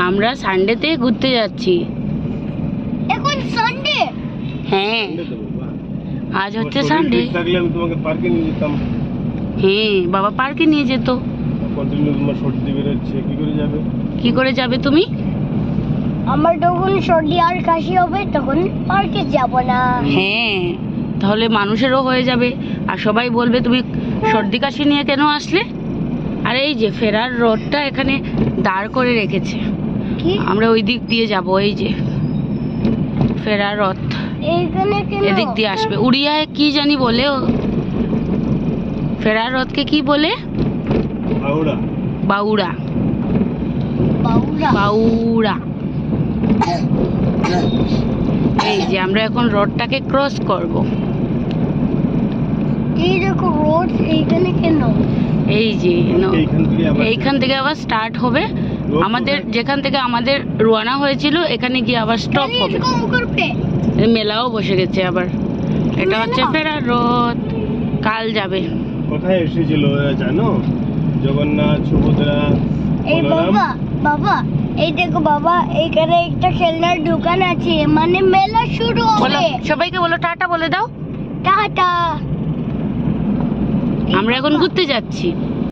আমরা সানডেতে ঘুরতে যাচ্ছি। এখন সানডে? হ্যাঁ, আজ হচ্ছে সানডে। থাকলে আমি তোমাকে পার্কে নিয়ে যেতাম। হ্যাঁ, বাবা পার্কে নিয়ে যেত। কন্টিনিউ তোমার সর্দি বেরোচ্ছে, কি করে যাবে? কি করে যাবে তুমি? আমার যখন সর্দি আর কাশি হবে তখন পার্কে যাব না। হ্যাঁ, তাহলে মানুষেরও হয়ে যাবে আর সবাই বলবে তুমি সর্দি কাশি নিয়ে কেন আসলে। আর এই যে ফেরার রোডটা এখানে দাঁড় করে রেখেছে, কি? আমরা ওই দিক দিয়ে যাব। এই যে ফেরার রথ এইখানে কেন? এদিক দিয়ে আসবে। উড়িয়ায় কি জানি বলে, ফেরার রথকে কি বলে? বাউড়া। বাউড়া। বাউরা। বাউড়া। এই যে আমরা এখন রোডটাকে ক্রস করব। এই দেখো রোড এইখানে কেন? এই যে এইখান থেকে আবার স্টার্ট হবে। আমাদের যেখান থেকে আমাদের রওনা হয়েছিল এখানে গিয়ে আবার স্টপ হবে। কম করবে। মেলাও বসে গেছে আবার। এটা হচ্ছে ফেরার রথ, কাল যাবে। কোথায় এসেছিল জানো? জগন্নাথ, সুভদ্রা, এই বাবা, বাবা এই দেখো বাবা, এইখানে একটা খেলনার দোকান আছে, মানে মেলা শুরু বলো, হবে। সবাইকে বলো টাটা বলে দাও। টাটা। আমরা এখন ঘুরতে যাচ্ছি।